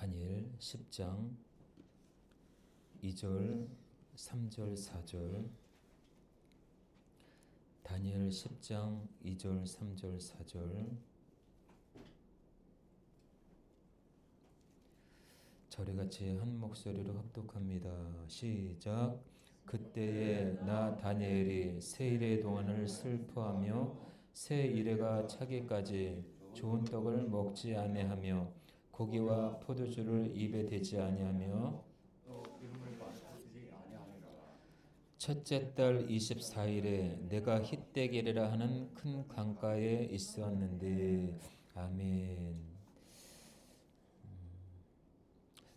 다니엘 10장 2절 3절 4절 다니엘 10장 2절 3절 4절 저희같이 한 목소리로 합독합니다. 시작. 그때에 나 다니엘이 새 이레 동안을 슬퍼하며 새 이레가 차기까지 좋은 떡을 먹지 아니하며 고기와 포도주를 입에 대지 아니하며 첫째 달 24일에 내가 힛대게레라 하는 큰 강가에 있었는데. 아멘.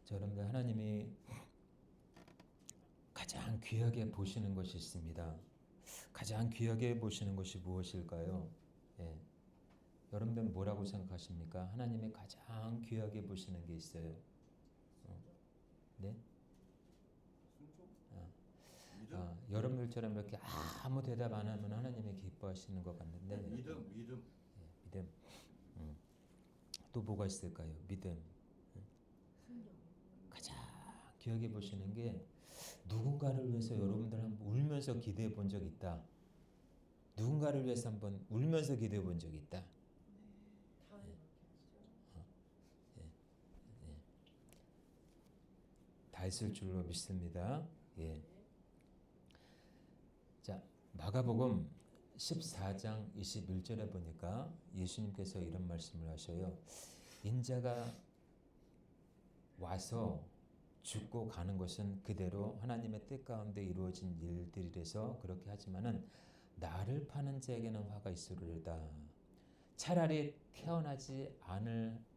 자, 여러분들, 하나님이 가장 귀하게 보시는 것이 있습니다. 가장 귀하게 보시는 것이 무엇일까요? 예. 여러분들 뭐라고 생각하십니까? 하나님이 가장 귀하게 보시는 게 있어요. 네? 여러분들처럼 이렇게 아무 대답 안 하면 하나님이 기뻐하시는 것 같는데. 믿음. 예, 믿음. 또 뭐가 있을까요? 믿음. 가장 귀하게 보시는 게 누군가를 위해서 여러분들 한번 울면서 기도해 본 적 있다. 누군가를 위해서 한번 울면서 기도해 본 적 있다. 다 있을 줄로 믿습니다. 예. 자, 마가복음 14장 21절에 보니까 예수님께서 이런 말씀을 하셔요. 인자가 와서 죽고 가는 것은 그대로 하나님의 뜻 가운데 이루어진 일들이라서 그렇게 하지만은 나를 파는 자에게는 화가 있으리로다. 차라리 태어나지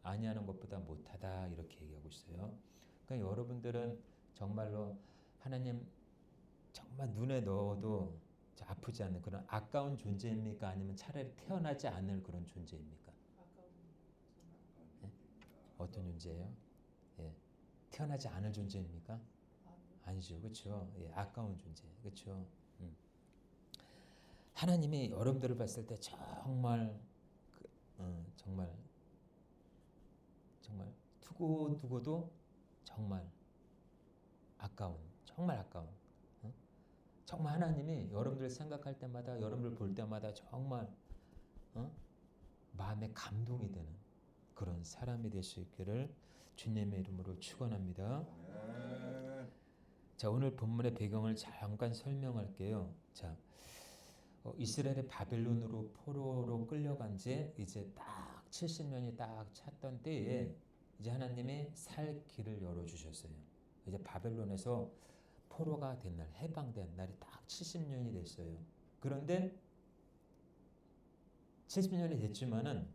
아니하는 것보다 못하다, 이렇게 얘기하고 있어요. 그러니까 여러분들은 정말로 하나님 정말 눈에 넣어도 아프지 않는 그런 아까운 존재입니까? 아니면 차라리 태어나지 않을 그런 존재입니까? 네? 어떤 존재예요? 예. 태어나지 않을 존재입니까? 아니죠. 그렇죠? 예, 아까운 존재. 그렇죠? 하나님이 여러분들을 봤을 때 정말 정말 두고도 정말 아까운, 정말 아까운, 정말 하나님이 여러분들 생각할 때마다, 여러분들 볼 때마다 정말 마음에 감동이 되는 그런 사람이 될 수 있기를 주님의 이름으로 축원합니다. 자, 오늘 본문의 배경을 잠깐 설명할게요. 자, 이스라엘이 바벨론으로 포로로 끌려간 지 이제 딱 70년이 딱 찼던 때에 이제 하나님이 살 길을 열어주셨어요. 이제 바벨론에서 포로가 된 날, 해방된 날이 딱 70년이 됐어요. 그런데 70년이 됐지만은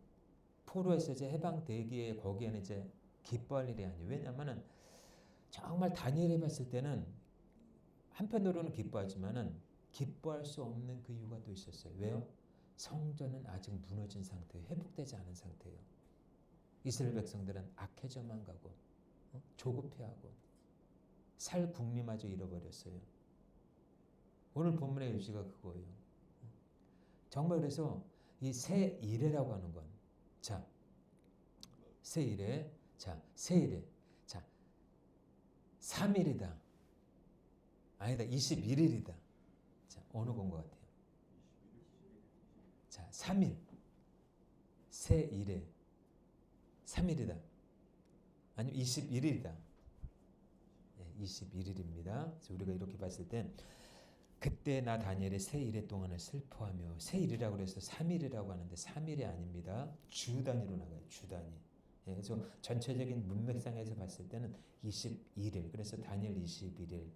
포로에서 이제 해방되기에 거기에는 이제 기뻐할 일이 아니에요. 왜냐하면은 정말 다니엘이 봤을 때는 한편으로는 기뻐하지만은 기뻐할 수 없는 그 이유가 또 있었어요. 왜요? 성전은 아직 무너진 상태예요. 회복되지 않은 상태예요. 이스라엘 백성들은 악해져만 가고 조급해하고 살 국리마저 잃어버렸어요. 오늘 본문의 요지가 그거예요. 정말 그래서 이 새 이레라고 하는 건, 자, 새 이레, 자, 새 이레, 자, 3일이다. 아니다, 21일이다. 자, 어느 건 것 같아요? 자, 3일. 새 이레. 3일이다. 아니면 21일이다. 네, 21일입니다. 그래서 우리가 이렇게 봤을 땐 그때 나 다니엘의 새 이레 동안을 슬퍼하며, 새 일이라고 그래서 3일이라고 하는데 3일이 아닙니다. 주 단위로 나가요. 주 단위. 예, 그래서 전체적인 문맥상에서 봤을 때는 21일. 그래서 다니엘 21일.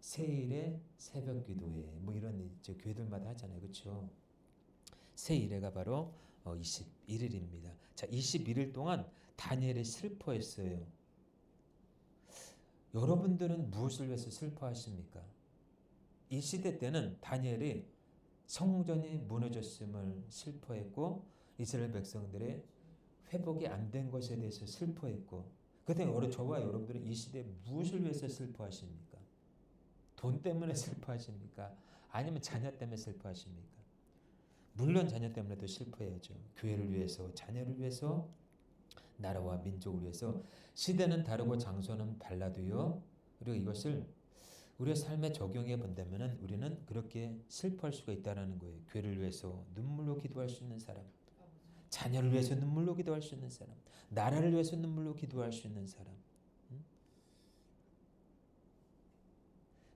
새일에 새벽 기도회, 뭐 이런 이제 교회들마다 하잖아요. 그렇죠? 새일에가 바로 21일입니다. 자, 21일 동안 다니엘이 슬퍼했어요. 여러분들은 무엇을 위해서 슬퍼하십니까? 이 시대 때는 다니엘이 성전이 무너졌음을 슬퍼했고 이스라엘 백성들의 회복이 안 된 것에 대해서 슬퍼했고, 그때 저와 여러분들은 이 시대에 무엇을 위해서 슬퍼하십니까? 돈 때문에 슬퍼하십니까? 아니면 자녀 때문에 슬퍼하십니까? 물론 자녀 때문에도 슬퍼해야죠. 교회를 위해서, 자녀를 위해서, 나라와 민족을 위해서 시대는 다르고 장소는 달라도요. 그리고 이것을 우리의 삶에 적용해 본다면은 우리는 그렇게 슬퍼할 수가 있다라는 거예요. 교회를 위해서 눈물로 기도할 수 있는 사람, 자녀를 위해서 눈물로 기도할 수 있는 사람, 나라를 위해서 눈물로 기도할 수 있는 사람.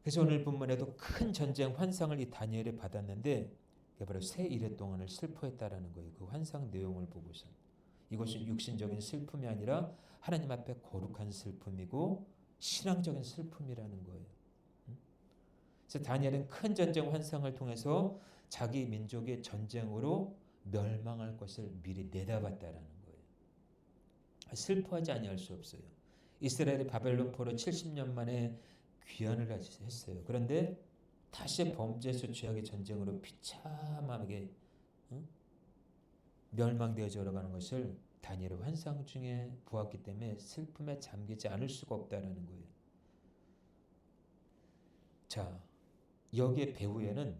그래서 오늘 본문에도 큰 전쟁 환상을 이 다니엘이 받았는데 그게 바로 새 이래 동안을 슬퍼했다라는 거예요. 그 환상 내용을 보고서 이것이 육신적인 슬픔이 아니라 하나님 앞에 거룩한 슬픔이고 신앙적인 슬픔이라는 거예요. 그래서 다니엘은 큰 전쟁 환상을 통해서 자기 민족의 전쟁으로 멸망할 것을 미리 내다봤다라는 거예요. 슬퍼하지 아니할 수 없어요. 이스라엘이 바벨론 포로 70년 만에 귀환을 했어요. 그런데 다시 범죄에서 죄악의 전쟁으로 비참하게 멸망되어져 가는 것을 다니엘의 환상 중에 보았기 때문에 슬픔에 잠기지 않을 수가 없다라는 거예요. 자, 여기에 배후에는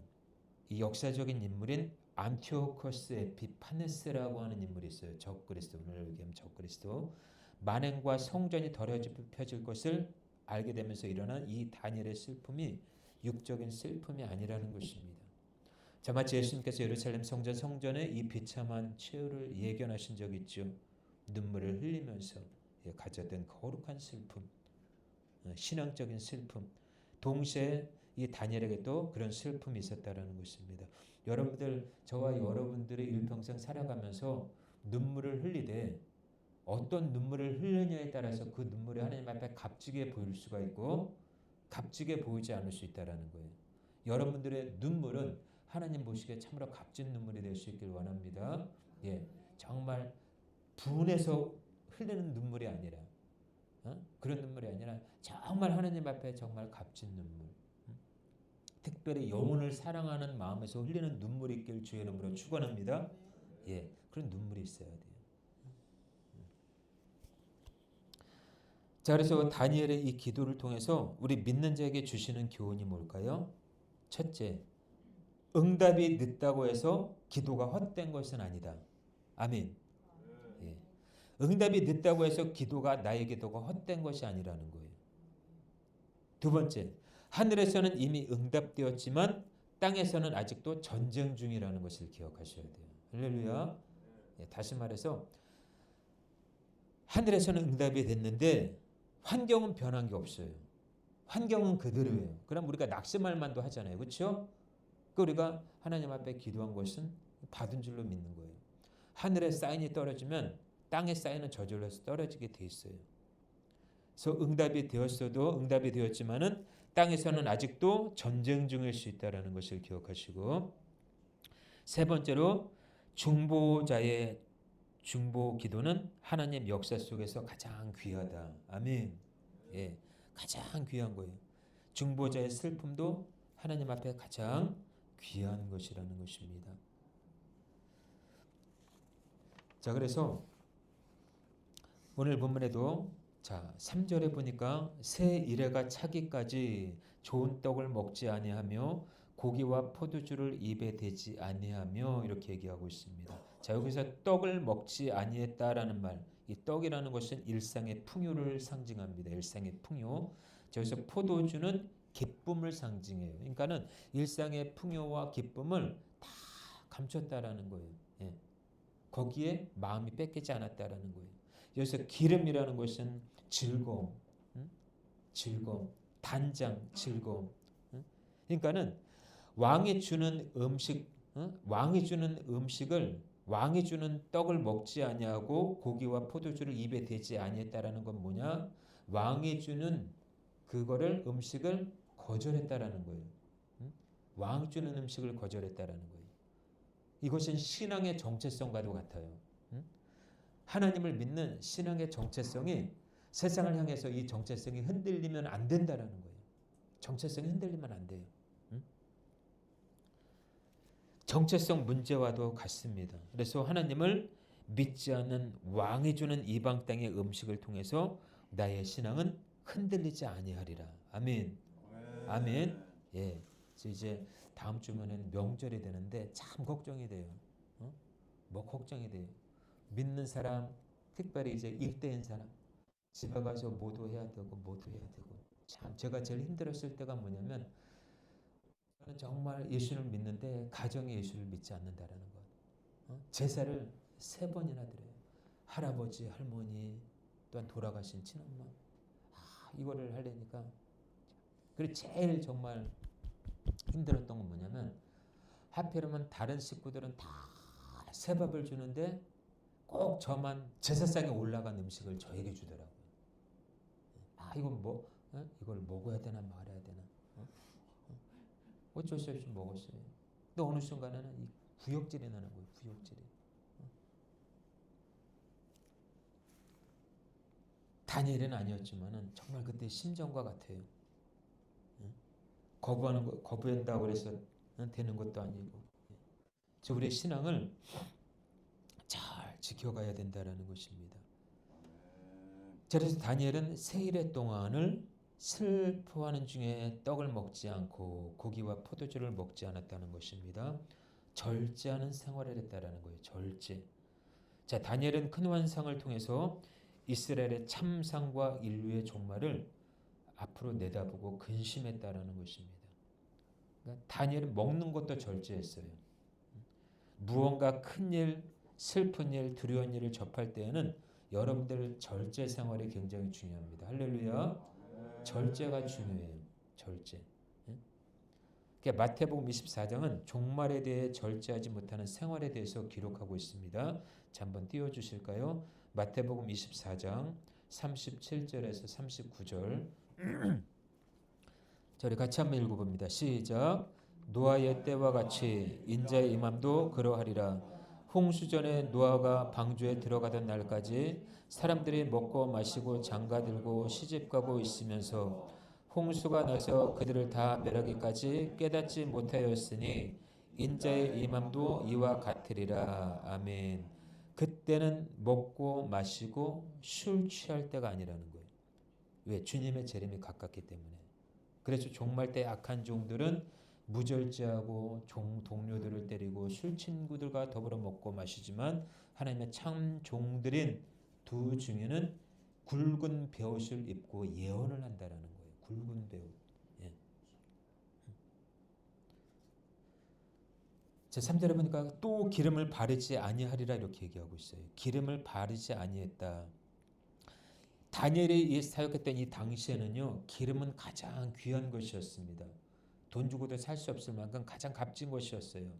이 역사적인 인물인 안티오코스 에피파네스라고 하는 인물이 있어요. 적그리스도, 오늘 얘기하면 적그리스도. 만행과 성전이 더럽혀질 것을 알게 되면서 일어난 이 다니엘의 슬픔이 육적인 슬픔이 아니라는 것입니다. 자, 마치 예수님께서 예루살렘 성전에 이 비참한 최후를 예견하신 적이 있죠. 눈물을 흘리면서 가졌던 거룩한 슬픔, 신앙적인 슬픔. 동시에 이 다니엘에게도 그런 슬픔이 있었다라는 것입니다. 여러분들, 저와 여러분들의 일평생 살아가면서 눈물을 흘리되 어떤 눈물을 흘리냐에 따라서 그 눈물이 하나님 앞에 값지게 보일 수가 있고 값지게 보이지 않을 수 있다라는 거예요. 여러분들의 눈물은 하나님 보시기에 참으로 값진 눈물이 될 수 있길 원합니다. 예, 정말 분해서 흘리는 눈물이 아니라 그런 눈물이 아니라 정말 하나님 앞에 정말 값진 눈물. 특별히 영혼을 사랑하는 마음에서 흘리는 눈물이 있길 주의 이름으로 축원합니다. 예, 그런 눈물이 있어야 돼요. 자, 그래서 다니엘의 이 기도를 통해서 우리 믿는 자에게 주시는 교훈이 뭘까요? 첫째, 응답이 늦다고 해서 기도가 헛된 것은 아니다. 아멘. 예. 응답이 늦다고 해서 기도가 나의 기도가 헛된 것이 아니라는 거예요. 두 번째, 하늘에서는 이미 응답되었지만 땅에서는 아직도 전쟁 중이라는 것을 기억하셔야 돼요. 할렐루야. 예, 다시 말해서 하늘에서는 응답이 됐는데 환경은 변한 게 없어요. 환경은 그대로예요. 그럼 우리가 낙심할 만도 하잖아요. 그렇죠? 우리가 하나님 앞에 기도한 것은 받은 줄로 믿는 거예요. 하늘에 사인이 떨어지면 땅에 사인은 저절로 떨어지게 돼 있어요. 그래서 응답이 되었어도 응답이 되었지만은 땅에서는 아직도 전쟁 중일 수 있다라는 것을 기억하시고, 세 번째로 중보자의 중보 기도는 하나님 역사 속에서 가장 귀하다. 아멘. 예, 가장 귀한 거예요. 중보자의 슬픔도 하나님 앞에 가장 귀한 것이라는 것입니다. 자, 그래서 오늘 본문에도 자, 3절에 보니까 새 이래가 차기까지 좋은 떡을 먹지 아니하며 고기와 포도주를 입에 대지 아니하며 이렇게 얘기하고 있습니다. 자, 여기서 떡을 먹지 아니했다라는 말, 이 떡이라는 것은 일상의 풍요를 상징합니다. 일상의 풍요. 여기서 포도주는 기쁨을 상징해요. 그러니까는 일상의 풍요와 기쁨을 다 감췄다라는 거예요. 예. 거기에 마음이 뺏기지 않았다라는 거예요. 여기서 기름이라는 것은 즐거움, 즐거움, 단장, 즐거움. 그러니까는 왕이 주는 음식, 왕이 주는 음식을, 왕이 주는 떡을 먹지 아니하고 고기와 포도주를 입에 대지 아니했다라는 건 뭐냐? 왕이 주는 그거를 음식을 거절했다라는 거예요. 왕이 주는 음식을 거절했다라는 거예요. 이것은 신앙의 정체성과도 같아요. 하나님을 믿는 신앙의 정체성이 세상을 향해서 이 정체성이 흔들리면 안 된다라는 거예요. 정체성이 흔들리면 안 돼요. 정체성 문제와도 같습니다. 그래서 하나님을 믿지 않는 왕이 주는 이방 땅의 음식을 통해서 나의 신앙은 흔들리지 아니하리라. 아멘. 아멘. 예. 그래서 이제 다음 주면은 명절이 되는데 참 걱정이 돼요. 뭐 걱정이 돼요. 믿는 사람 특별히 이제 일대인 사람 집에 가서 모두 해야 되고 참 제가 제일 힘들었을 때가 뭐냐면 저는 정말 예수를 믿는데 가정이 예수를 믿지 않는다라는 것. 제사를 3번이나 드려요. 할아버지, 할머니, 또한 돌아가신 친엄마. 이거를 하려니까. 그리고 제일 정말 힘들었던 건 뭐냐면 하필이면 다른 식구들은 다 새밥을 주는데 꼭 저만 제사상에 올라간 음식을 저에게 주더라고요. 이건 뭐 이걸 먹어야 되나 말아야 되나. 어쩔 수 없이 먹었어요. 근데 어느 순간에는 이 구역질이 나는 거예요. 구역질이. 다니엘은 아니었지만은 정말 그때 심정과 같아요. 거부한다고 해서 되는 것도 아니고. 우리의 신앙을 잘 지켜가야 된다라는 것입니다. 그래서 다니엘은 세일의 동안을 슬퍼하는 중에 떡을 먹지 않고 고기와 포도주를 먹지 않았다는 것입니다. 절제하는 생활을 했다라는 거예요. 절제. 자, 다니엘은 큰 환상을 통해서 이스라엘의 참상과 인류의 종말을 앞으로 내다보고 근심했다라는 것입니다. 그러니까 다니엘은 먹는 것도 절제했어요. 무언가 큰 일, 슬픈 일, 두려운 일을 접할 때에는 여러분들 절제 생활이 굉장히 중요합니다. 할렐루야. 절제가 중요해요. 절제. 그러니까 마태복음 24장은 종말에 대해 절제하지 못하는 생활에 대해서 기록하고 있습니다. 자, 한번 띄워주실까요? 마태복음 24장 37절에서 39절. 저희 같이 한번 읽어봅니다. 시작. 노아의 때와 같이 인자의 임함도 그러하리라. 홍수전에 노아가 방주에 들어가던 날까지 사람들이 먹고 마시고 장가들고 시집가고 있으면서 홍수가 나서 그들을 다 멸하기까지 깨닫지 못하였으니 인자의 임함도 이와 같으리라. 아멘. 그때는 먹고 마시고 술 취할 때가 아니라는 거예요. 왜? 주님의 재림이 가깝기 때문에. 그래서 종말 때 악한 종들은 무절제하고 동료들을 때리고 술 친구들과 더불어 먹고 마시지만 하나님의 참 종들인 두 중에는 굵은 베옷을 입고 예언을 한다라는 거예요. 굵은 베옷. 예. 제 3절에 보니까 또 기름을 바르지 아니하리라 이렇게 얘기하고 있어요. 기름을 바르지 아니했다. 다니엘이 사역했던 이 당시에는요, 기름은 가장 귀한 것이었습니다. 돈 주고도 살 수 없을 만큼 가장 값진 것이었어요.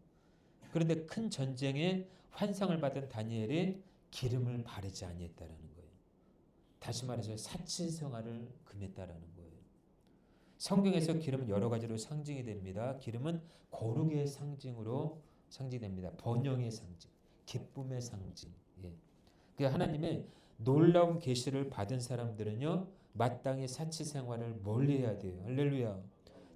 그런데 큰 전쟁에 환상을 받은 다니엘이 기름을 바르지 아니했다라는 거예요. 다시 말해서 사치 생활을 금했다라는 거예요. 성경에서 기름은 여러 가지로 상징이 됩니다. 기름은 거룩의 상징됩니다. 번영의 상징, 기쁨의 상징. 예. 그 하나님의 놀라운 계시를 받은 사람들은요, 마땅히 사치 생활을 멀리해야 돼요. 할렐루야.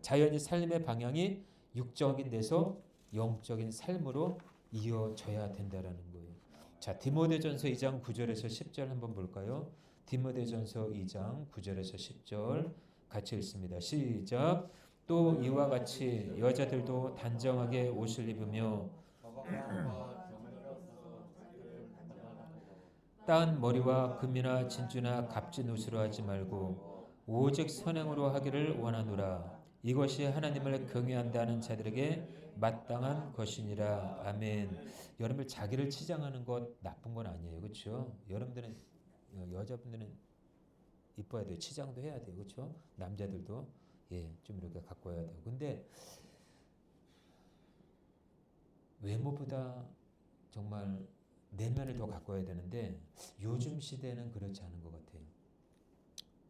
자연히 삶의 방향이 육적인 데서 영적인 삶으로 이어져야 된다라는 거예요. 자, 디모데전서 2장 9절에서 10절 한번 볼까요? 디모데전서 2장 9절에서 10절 같이 읽습니다. 시작. 또 이와 같이 여자들도 단정하게 옷을 입으며 따은 머리와 금이나 진주나 값진 옷으로 하지 말고 오직 선행으로 하기를 원하노라. 이것이 하나님을 경외한다는 자들에게 마땅한 것이니라. 아멘. 여러분들 자기를 치장하는 것 나쁜 건 아니에요. 그렇죠? 여러분들은 여자분들은 이뻐야 돼요. 치장도 해야 돼요. 그렇죠? 남자들도 좀 이렇게 갖고 와야 돼요. 근데 외모보다 정말 내면을 더 가꿔야 되는데 요즘 시대는 그렇지 않은 것 같아요.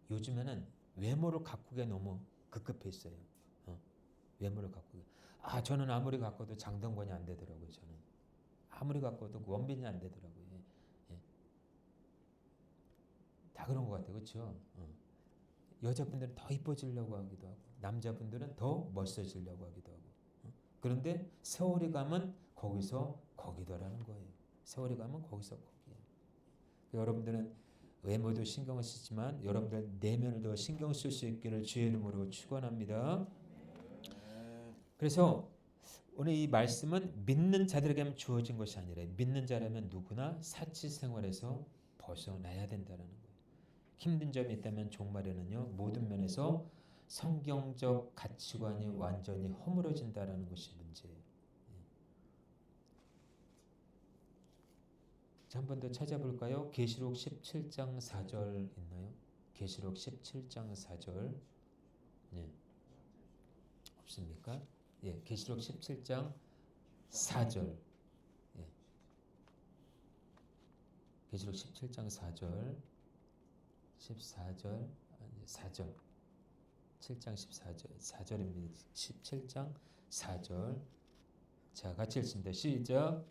요즘에는 외모를 가꾸게 너무 급급해 있어요. 외모를 가꾸게. 저는 아무리 가꿔도 장동건이 안 되더라고요. 저는 아무리 가꿔도 원빈이 안 되더라고요. 예. 다 그런 것 같아요. 그렇죠? 여자분들은 더 이뻐지려고 하기도 하고 남자분들은 더 멋있어지려고 하기도 하고. 그런데 세월이 가면 거기서 거기더라는 거예요. 세월이 가면 거기서 거기에요. 여러분들은 외모도 신경을 쓰지만 여러분들 내면을 더 신경 쓸 수 있기를 주의 이름으로 축원합니다. 그래서 오늘 이 말씀은 믿는 자들에게만 주어진 것이 아니라 믿는 자라면 누구나 사치 생활에서 벗어나야 된다는 거예요. 힘든 점이 있다면 종말에는요 모든 면에서 성경적 가치관이 완전히 허물어진다는 것이 문제예요. 자, 한 번 더 찾아볼까요? 계시록 17장 4절 있나요? 계시록 17장 4절. 예. 없습니까? 예, 계시록 17장 4절. 예. 계시록 17장 4절. 14절. 아니, 4절. 7장 14절. 4절입니다. 17장 4절. 자, 같이 읽습니다. 시작.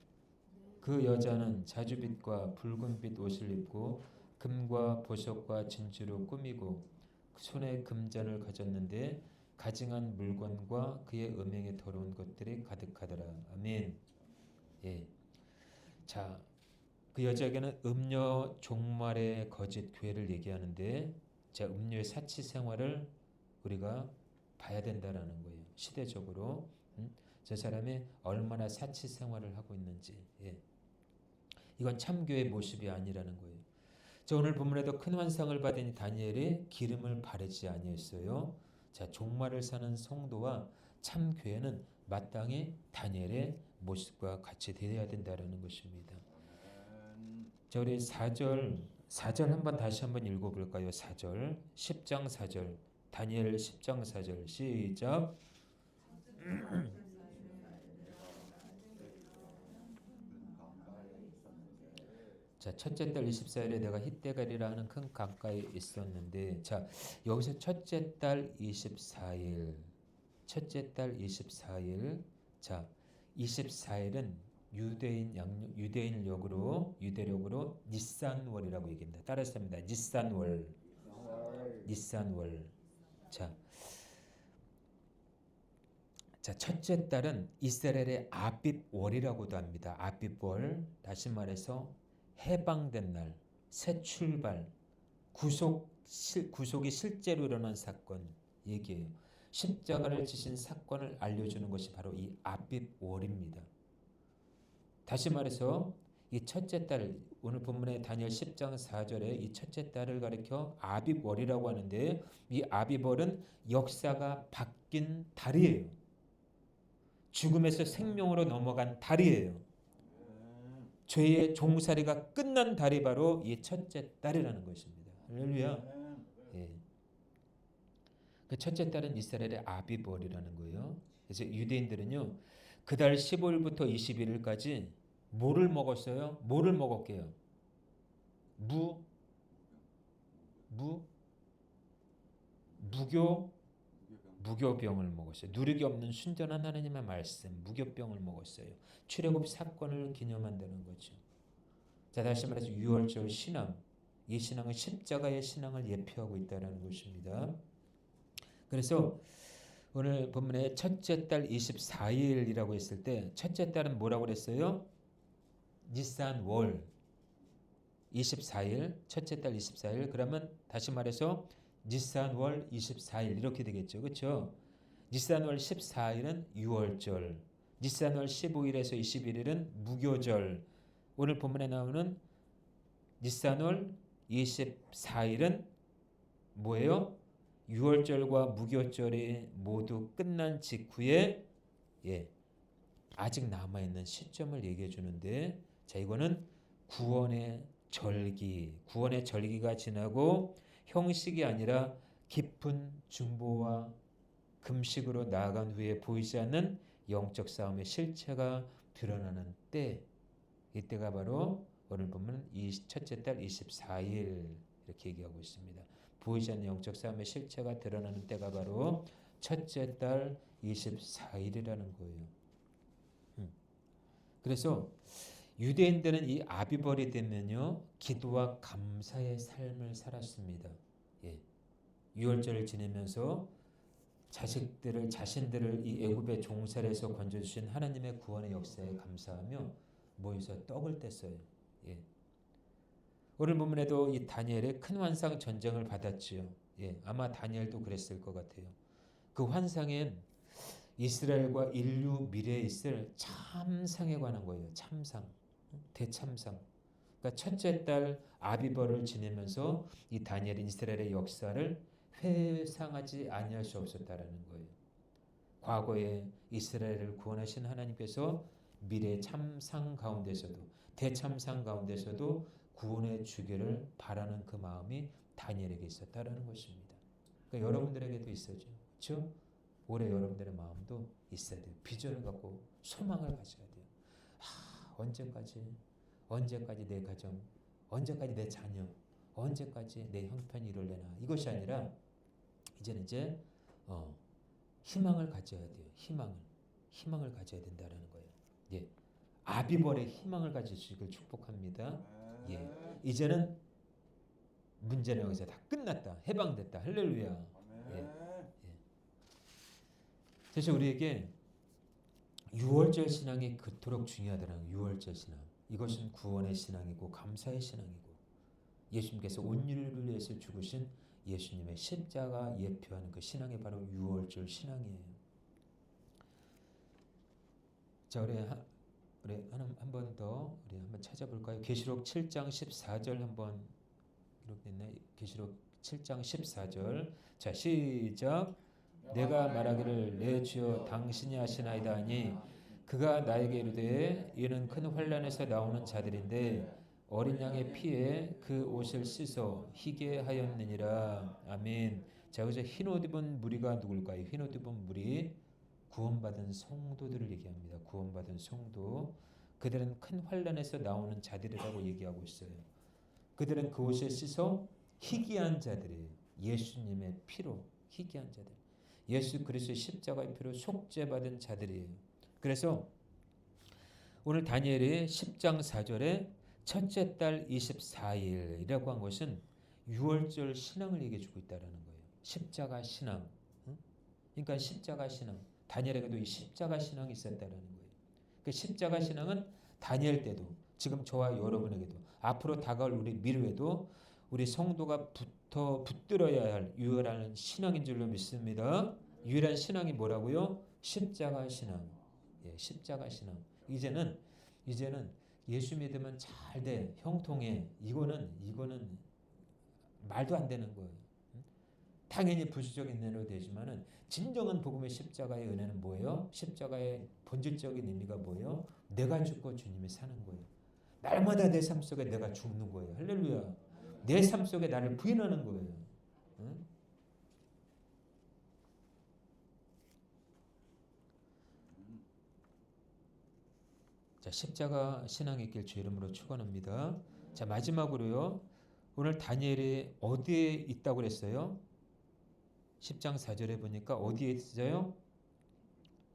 그 여자는 자주빛과 붉은빛 옷을 입고 금과 보석과 진주로 꾸미고 손에 금잔을 가졌는데 가증한 물건과 그의 음행에 더러운 것들이 가득하더라. 아멘. 예. 자, 그 여자에게는 음녀 종말의 거짓 교회를 얘기하는데, 자, 음녀의 사치 생활을 우리가 봐야 된다라는 거예요. 시대적으로 저 사람이 얼마나 사치 생활을 하고 있는지. 예. 이건 참교의 모습이 아니라는 거예요. 자, 오늘 본문에도 큰 환상을 받은 다니엘이 기름을 바르지 아니했어요. 자, 종말을 사는 성도와 참교회는 마땅히 다니엘의 모습과 같이 되어야 된다는 것입니다. 자, 우리 4절 한번 다시 한번 읽어볼까요? 4절 10장 4절 다니엘 10장 4절 시작. 자, 첫째 달 24일에 내가 힛대가리라 하는 큰 강가에 있었는데, 자, 여기서 첫째 달 24일, 첫째 달 24일, 자, 24일은 유대인력으로 니산월이라고 얘기합니다. 따라서 합니다. 니산월. 자, 첫째 달은 이스라엘의 아빕월이라고도 합니다. 아빕월. 다시 말해서 해방된 날, 새 출발, 구속이 실제로 일어난 사건 얘기해요. 십자가를 지신 사건을 알려주는 것이 바로 이 아빕월입니다. 다시 말해서 이 첫째 달, 오늘 본문의 다니엘 10장 4절에 이 첫째 달을 가리켜 아빕월이라고 하는데, 이 아빕월은 역사가 바뀐 달이에요. 죽음에서 생명으로 넘어간 달이에요. 죄의 종살이가 끝난 달이 바로 이 첫째 달이라는 것입니다. 할렐루야. 예. 그 첫째 달은 이스라엘의 아비벌이라는 거예요. 그래서 유대인들은요, 그 달 15일부터 21일까지 뭐를 먹었어요? 뭐를 먹었게요? 무교병을 먹었어요. 누룩이 없는 순전한 하나님의 말씀, 무교병을 먹었어요. 출애굽 사건을 기념한다는 거죠. 자, 다시 말해서 유월절 신앙, 이 신앙은 십자가의 신앙을 예표하고 있다는 것입니다. 그래서 오늘 본문에 첫째 달 24일이라고 했을 때 첫째 달은 뭐라고 그랬어요? 니산월 24일, 첫째 달 24일. 그러면 다시 말해서 니산월 24일 이렇게 되겠죠. 그렇죠? 니산월 14일은 유월절, 니산월 15일에서 21일은 무교절. 오늘 본문에 나오는 니산월 24일은 뭐예요? 유월절과 무교절이 모두 끝난 직후에 아직 남아있는 시점을 얘기해 주는데, 자, 이거는 구원의 절기가 지나고 형식이 아니라 깊은 중보와 금식으로 나아간 후에 보이지 않는 영적 싸움의 실체가 드러나는 때, 이때가 바로 오늘 보면 이 첫째 달 24일 이렇게 얘기하고 있습니다. 보이지 않는 영적 싸움의 실체가 드러나는 때가 바로 첫째 달 24일이라는 거예요. 그래서 유대인들은 이 아비벌이 되면요, 기도와 감사의 삶을 살았습니다. 유월절을 지내면서 자신들을 이 애굽의 종살에서 건져주신 하나님의 구원의 역사에 감사하며 모여서 떡을 뗐어요. 오늘 본문에도 이 다니엘의 큰 환상 전쟁을 받았지요. 아마 다니엘도 그랬을 것 같아요. 그 환상엔 이스라엘과 인류 미래에 있을 참상에 관한 거예요. 참상, 대참상. 그러니까 그러니까 첫째 달 아비벌을 지내면서 이 다니엘이 이스라엘의 역사를 회상하지 아니할 수 없었다라는 거예요. 과거에 이스라엘을 구원하신 하나님께서 미래 참상 가운데서도 대참상 가운데서도 구원의 주기를 바라는 그 마음이 다니엘에게 있었다라는 것입니다. 그러니까 여러분들에게도 있어죠. 그렇죠? 올해 여러분들의 마음도 있어야 돼요. 비전을 갖고 소망을 가져야 돼요. 언제까지 내 가정, 언제까지 내 자녀, 언제까지 내 형편이 이럴래나. 이것이 아니라 이제 희망을 가져야 돼요. 희망을 가져야 된다라는 거예요. 예, 아비벌의 희망을 가지시길 축복합니다. 예, 이제는 문제는 여기서 다 끝났다. 해방됐다. 할렐루야. 예, 예. 사실 우리에게 유월절 신앙이 그토록 중요하더라고요. 유월절 신앙. 이것은 구원의 신앙이고 감사의 신앙이고 예수님께서 온 인류를 위해서 죽으신 예수님의 십자가 예표하는 그 신앙이 바로 유월절 신앙이에요. 자, 우리 한 번 더 우리 한번 찾아볼까요? 계시록 7장 14절 한번 기록됐나요? 계시록 7장 14절. 자, 시작. 내가 말하기를 내 주여 당신이 하시나이다 하니 그가 나에게 이르되 이는 큰 환난에서 나오는 자들인데 어린 양의 피에 그 옷을 씻어 희게 하였느니라. 아멘. 자, 여기서 흰옷 입은 무리가 누굴까요? 흰옷 입은 무리 구원받은 성도들을 얘기합니다. 구원받은 성도. 그들은 큰 환난에서 나오는 자들이라고 얘기하고 있어요. 그들은 그 옷을 씻어 희귀한 자들이에요. 예수님의 피로 희귀한 자들. 예수 그리스도의 십자가의 피로 속죄받은 자들이에요. 그래서 오늘 다니엘이 10장 4절에 첫째 달 24일이라고 한 것은 유월절 신앙을 얘기해 주고 있다는 거예요. 십자가 신앙. 그러니까 십자가 신앙. 다니엘에게도 이 십자가 신앙이 있었다는 거예요. 그 십자가 신앙은 다니엘 때도 지금 저와 여러분에게도 앞으로 다가올 우리 미래에도 우리 성도가 붙들어야 할 유일한 신앙인 줄로 믿습니다. 유일한 신앙이 뭐라고요? 십자가 신앙. 예, 십자가 신앙. 이제는 예수 믿으면 잘 돼, 형통해. 이거는 말도 안 되는 거예요. 당연히 부수적인 은혜로 되지만은 진정한 복음의 십자가의 은혜는 뭐예요? 십자가의 본질적인 의미가 뭐예요? 내가 죽고 주님이 사는 거예요. 날마다 내 삶 속에 내가 죽는 거예요. 할렐루야. 내 삶 속에 나를 부인하는 거예요. 응? 자, 십자가 신앙이 있길 주 이름으로 축원합니다. 자, 마지막으로요. 오늘 다니엘이 어디에 있다고 그랬어요? 10장 4절에 보니까 어디에 있어요?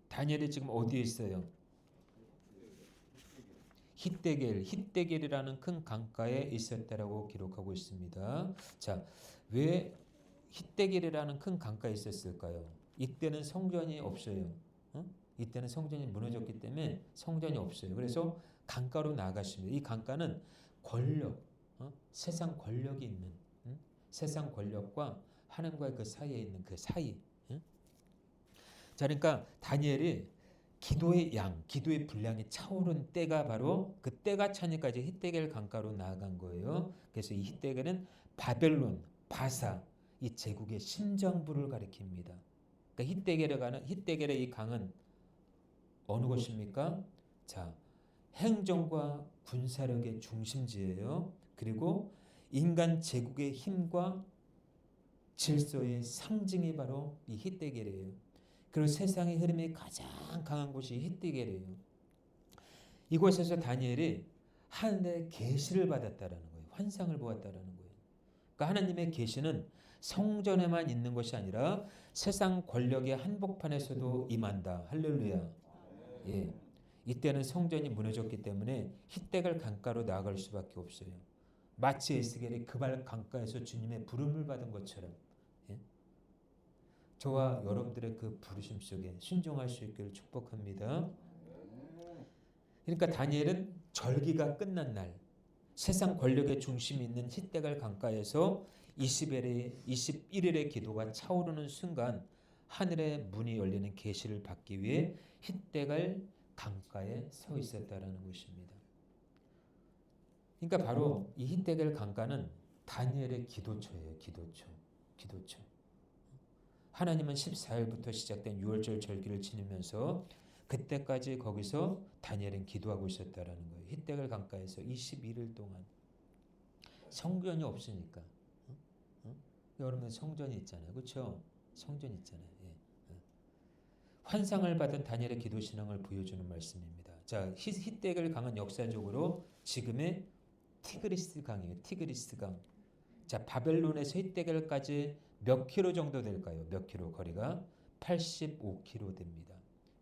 다니엘이 지금 어디에 있어요? 히데겔이라는 큰 강가에 있었다라고 기록하고 있습니다. 자, 왜 히데겔이라는 큰 강가에 있었을까요? 이때는 성전이 없어요. 이때는 성전이 무너졌기 때문에 성전이 없어요. 그래서 강가로 나아갔습니다. 이 강가는 권력, 세상 권력이 있는, 세상 권력과 하나님과의 그 사이에 있는 그 사이. 자, 그러니까 다니엘이 기도의 분량이 차오른 때가 바로 그 때가 차니까 이제 히데겔 강가로 나아간 거예요. 그래서 이 히데겔은 바벨론, 바사 이 제국의 심장부를 가리킵니다. 그러니까 히데겔의 이 강은 어느 곳입니까? 자, 행정과 군사력의 중심지예요. 그리고 인간 제국의 힘과 질서의 상징이 바로 이 히데겔이에요. 그리고 세상의 흐름이 가장 강한 곳이 히데겔이에요. 이곳에서 다니엘이 하늘의 계시를 받았다라는 거예요. 환상을 보았다라는 거예요. 그러니까 하나님의 계시는 성전에만 있는 것이 아니라 세상 권력의 한복판에서도 임한다. 할렐루야. 예. 이때는 성전이 무너졌기 때문에 히데겔 강가로 나아갈 수밖에 없어요. 마치 에스겔이 그발 강가에서 주님의 부름을 받은 것처럼 저와 여러분들의 그 부르심 속에 순종할 수 있기를 축복합니다. 그러니까 다니엘은 절기가 끝난 날 세상 권력의 중심이 있는 히데겔 강가에서 21일의 기도가 차오르는 순간 하늘의 문이 열리는 계시를 받기 위해 히데겔 강가에 서 있었다라는 것입니다. 그러니까 바로 이 히데겔 강가는 다니엘의 기도처예요. 기도처. 기도처. 하나님은 14일부터 시작된 6월절 절기를 지내면서 그때까지 거기서 다니엘은 기도하고 있었다라는 거예요. 히데겔 강가에서 21일 동안 성전이 없으니까. 여러분 성전이 있잖아요. 그렇죠? 성전이 있잖아요. 예. 환상을 받은 다니엘의 기도 신앙을 보여주는 말씀입니다. 자, 히데겔 강은 역사적으로 지금의 티그리스 강이에요. 티그리스 강. 자, 바벨론에서 히데겔까지 몇 킬로 정도 될까요? 몇 킬로 거리가? 85킬로 됩니다.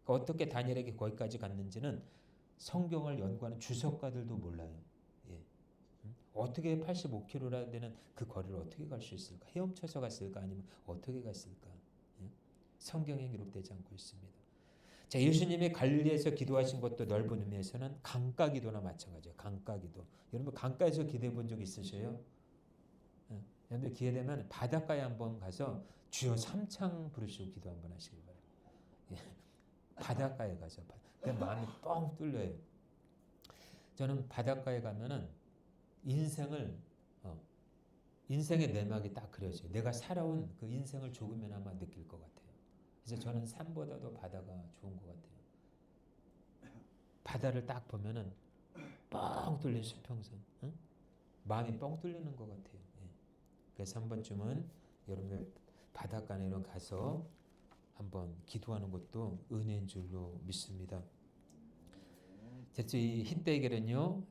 그러니까 어떻게 다니엘에게 거기까지 갔는지는 성경을 연구하는 주석가들도 몰라요. 예. 어떻게 85킬로라 되는 그 거리를 어떻게 갈 수 있을까? 헤엄쳐서 갔을까? 아니면 어떻게 갔을까? 예? 성경에 기록되지 않고 있습니다. 자, 예수님이 갈릴리에서 기도하신 것도 넓은 의미에서는 강가 기도나 마찬가지예요. 강가 기도. 여러분 강가에서 기도해 본 적 있으세요? 예. 여러분들 기회 되면 바닷가에 한번 가서 주여 삼창 부르시고 기도 한번 하시기 바랍니다. 예. 바닷가에 가서 그 마음이 뻥 뚫려요. 저는 바닷가에 가면은 인생의 내막이 딱 그려져요. 내가 살아온 그 인생을 조금이나마 느낄 것 같아요. 그래서 저는 산보다도 바다가 좋은 것 같아요. 바다를 딱 보면은 뻥 뚫린 수평선, 응? 마음이 뻥 뚫리는 것 같아요. 예. 그래서 한 번쯤은 여러분들 바닷가에 가서 한번 기도하는 것도 은혜인 줄로 믿습니다. 이 히데겔은요,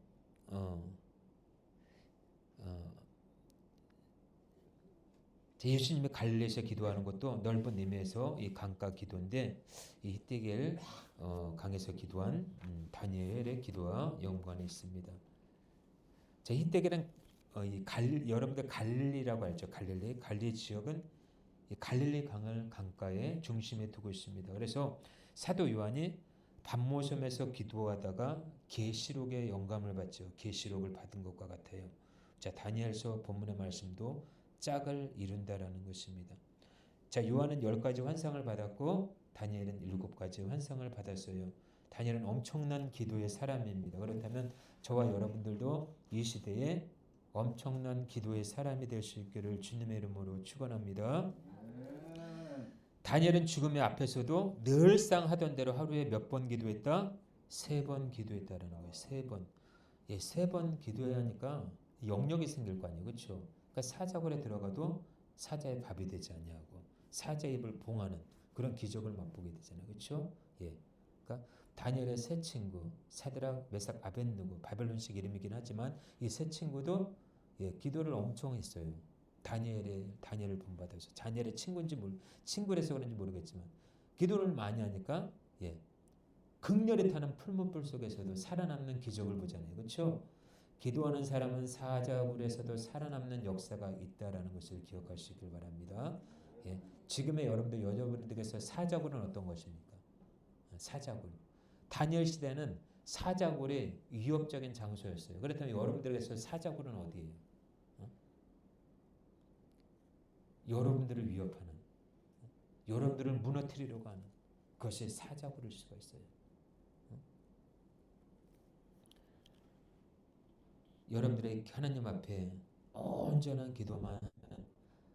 예수님이 갈릴리에서 기도하는 것도 넓은 의미에서 이 강가 기도인데 이 히데겔 강에서 기도한 다니엘의 기도와 연관이 있습니다. 자, 히데겔은 여러분들 갈릴리라고 알죠? 갈릴리 지역은 이 갈릴리 강을 강가에 중심에 두고 있습니다. 그래서 사도 요한이 밤모섬에서 기도하다가 계시록의 영감을 받죠. 계시록을 받은 것과 같아요. 자, 다니엘서 본문의 말씀도 짝을 이룬다라는 것입니다. 자, 요한은 10가지 환상을 받았고 다니엘은 7가지 환상을 받았어요. 다니엘은 엄청난 기도의 사람입니다. 그렇다면 저와 여러분들도 이 시대에 엄청난 기도의 사람이 될 수 있기를 주님의 이름으로 축원합니다. 다니엘은 죽음의 앞에서도 늘상 하던 대로 하루에 몇 번 기도했다? 3번 기도했다라는 거예요. 3번. 예, 3번 기도해야 하니까 영역이 생길 거 아니에요. 그렇죠? 그러니까 사자굴에 들어가도 사자의 밥이 되지 아니하고 사자의 입을 봉하는 그런 기적을 맛보게 되잖아요. 그렇죠? 예. 그러니까 다니엘의 세 친구 사드락, 메삭, 아벳느고 바벨론식 이름이긴 하지만 이 세 친구도 예, 기도를 엄청 했어요. 다니엘을 본받아서 다니엘의 친구라서 그런지 모르겠지만 기도를 많이 하니까 예, 극렬히 타는 풀무불 속에서도 살아남는 기적을 보잖아요. 그렇죠? 기도하는 사람은 사자굴에서도 살아남는 역사가 있다라는 것을 기억하시길 바랍니다. 예, 지금의 여러분들께서 사자굴은 어떤 것입니까? 사자굴. 다니엘 시대는 사자굴이 위협적인 장소였어요. 그렇다면 여러분들께서 사자굴은 어디예요? 여러분들을 위협하는, 여러분들을 무너뜨리려고 하는 그것이 사자굴일 수가 있어요. 여러분들의 하나님 앞에 온전한 기도만 하는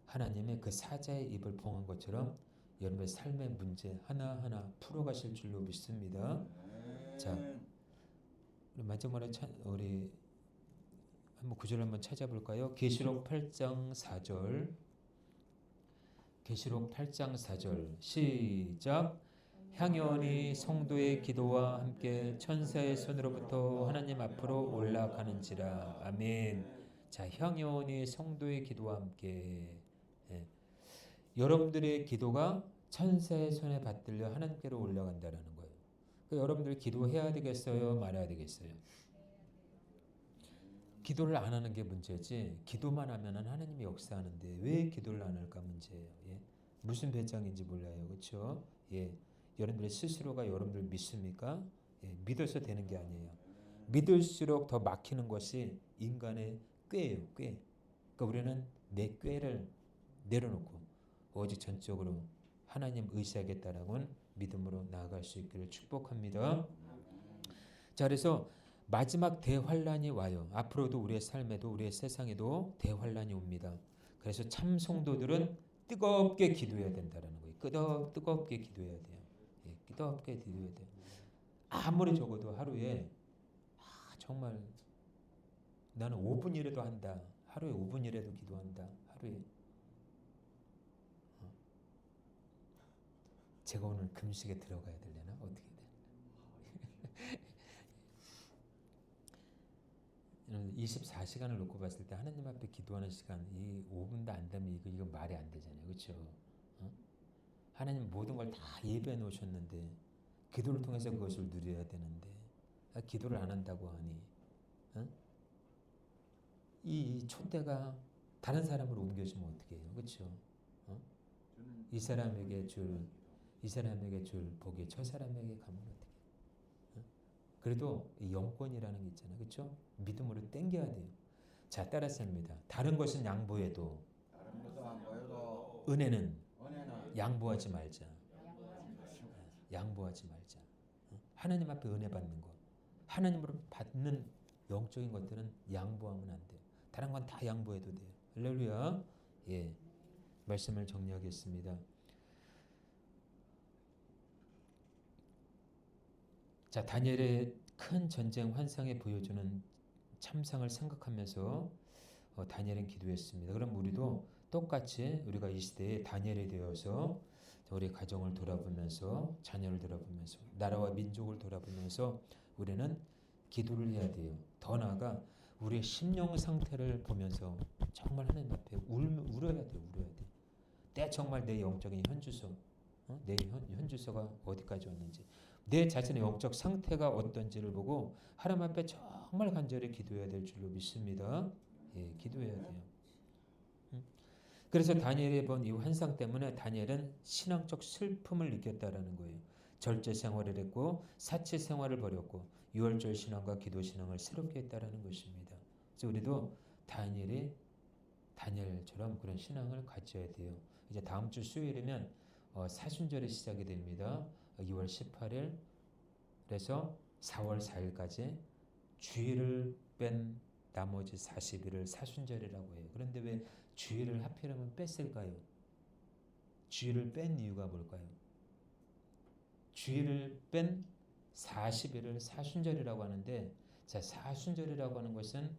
하나님의 그 사자의 입을 봉한 것처럼 여러분의 삶의 문제 하나하나 풀어가실 줄로 믿습니다. 자, 마지막으로 우리 한번 구절 한번 찾아볼까요? 계시록 8장 4절. 계시록 8장 4절 시작. 향연이 성도의 기도와 함께 천사의 손으로부터 하나님 앞으로 올라가는지라. 아멘. 자, 향연이 성도의 기도와 함께 예. 여러분들의 기도가 천사의 손에 받들려 하나님께로 올라간다라는 거예요. 그러니까 여러분들 기도해야 되겠어요? 말아야 되겠어요? 기도를 안 하는 게 문제지 기도만 하면 하나님이 역사하는데 왜 기도를 안 할까 문제예요. 예. 무슨 배짱인지 몰라요. 그렇죠? 예. 여러분들 스스로가 여러분들 믿습니까? 예. 믿어서 되는 게 아니에요. 믿을수록 더 막히는 것이 인간의 꾀예요. 꾀. 그러니까 우리는 내 꾀를 내려놓고 오직 전적으로 하나님 의지하겠다라고는 믿음으로 나아갈 수 있기를 축복합니다. 자, 그래서 마지막 대환란이 와요. 앞으로도 우리의 삶에도 우리의 세상에도 대환란이 옵니다. 그래서 참 성도들은 뜨겁게 기도해야 된다라는 거예요. 뜨겁게 기도해야 돼요. 예, 뜨겁게 기도해야 돼요. 아무리 적어도 하루에 정말 나는 5분이라도 한다. 하루에 5분이라도 기도한다. 하루에. 제가 오늘 금식에 들어가야 되려나? 어떻게 돼? 24시간을 놓고 봤을 때 하나님 앞에 기도하는 시간 이 5분도 안 되면 이거 말이 안 되잖아요. 그렇죠? 하나님 모든 걸 다 예배해 놓으셨는데 기도를 통해서 그것을 누려야 되는데 기도를 안 한다고 하니 이 촛대가 다른 사람으로 옮겨지면 어떻게 해요? 그렇죠? 이 사람에게 줄 복이 저 사람에게 가면 어떻게 해요? 그래도 이 영권이라는 게 있잖아요. 그렇죠? 믿음으로 땡겨야 돼요. 자, 따라서 합니다. 다른 것은 양보해도 은혜는 양보하지 말자. 양보하지 말자. 하나님 앞에 은혜 받는 거. 하나님으로 받는 영적인 것들은 양보하면 안 돼요. 다른 건 다 양보해도 돼요. 할렐루야. 예. 말씀을 정리하겠습니다. 자, 다니엘의 큰 전쟁 환상에 보여주는 참상을 생각하면서 다니엘은 기도했습니다. 그럼 우리도 똑같이 우리가 이 시대에 다니엘이 되어서 우리 가정을 돌아보면서 자녀를 돌아보면서 나라와 민족을 돌아보면서 우리는 기도를 해야 돼요. 더 나아가 우리의 심령 상태를 보면서 정말 하나님 앞에 울어야 돼요. 정말 내 영적인 현주소, 내 현주소가 어디까지 왔는지, 내 자신의 영적 상태가 어떤지를 보고 하나님 앞에 정말 간절히 기도해야 될 줄로 믿습니다. 예, 기도해야 돼요. 그래서 다니엘이 본 이 환상 때문에 다니엘은 신앙적 슬픔을 느꼈다라는 거예요. 절제 생활을 했고 사치 생활을 버렸고 유월절 신앙과 기도 신앙을 새롭게 했다라는 것입니다. 그래서 우리도 다니엘처럼 그런 신앙을 가져야 돼요. 이제 다음 주 수요일이면 사순절이 시작이 됩니다. 2월 18일 그래서 4월 4일까지 주일을 뺀 나머지 40일을 사순절이라고 해요. 그런데 왜 주일을 하필이면 뺐을까요? 주일을 뺀 이유가 뭘까요? 주일을 뺀 40일을 사순절이라고 하는데, 자, 사순절이라고 하는 것은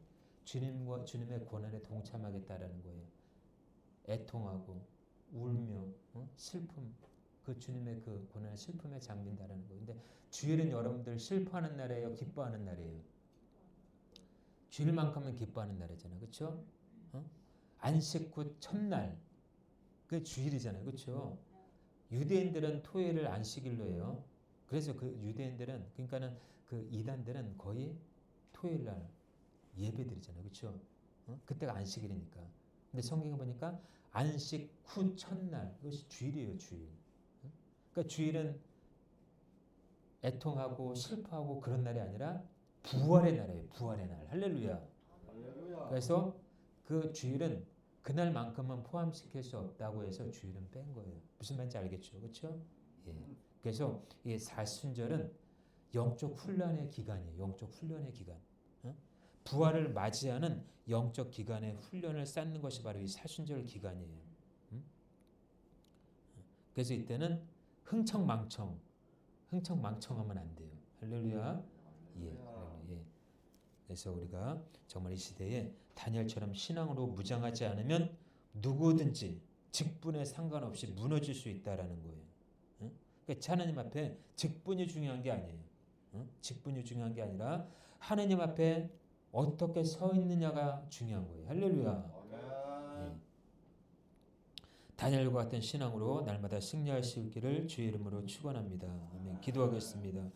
주님의 고난에 동참하겠다라는 거예요. 애통하고 울며 슬픔, 그 주님의 그 고난의 슬픔에 잠긴다라는 거예요. 근데 주일은 여러분들 슬퍼하는 날이에요, 기뻐하는 날이에요? 주일만큼은 기뻐하는 날이잖아요, 그렇죠? 안식 후 첫날, 그 주일이잖아요, 그렇죠? 유대인들은 토요일을 안식일로 해요. 그래서 그 유대인들은 그러니까는 그 이단들은 거의 토요일 날 예배드리잖아요, 그렇죠? 그때가 안식일이니까. 근데 성경에 보니까 안식 후 첫날, 그것이 주일이에요, 주일. 그러니까 주일은 애통하고 슬퍼하고 그런 날이 아니라 부활의 날이에요, 부활의 날. 할렐루야. 그래서 그 주일은 그날만큼은 포함시킬 수 없다고 해서 주일은 뺀 거예요. 무슨 말인지 알겠죠? 그렇죠? 예. 그래서 이 사순절은 영적 훈련의 기간이에요. 영적 훈련의 기간. 부활을 맞이하는 영적 기간의 훈련을 쌓는 것이 바로 이 사순절 기간이에요. 그래서 이때는 흥청망청하면 안 돼요. 할렐루야. 예. 예. 그래서 우리가 정말 이 시대에 다니엘처럼 신앙으로 무장하지 않으면 누구든지 직분에 상관없이 무너질 수 있다라는 거예요. 그러니까 하나님 앞에 직분이 중요한 게 아니에요. 직분이 중요한 게 아니라 하나님 앞에 어떻게 서 있느냐가 중요한 거예요. 할렐루야. 예. 다니엘과 같은 신앙으로 날마다 승리할 수 있기를 주의 이름으로 축원합니다. 아멘. 기도하겠습니다.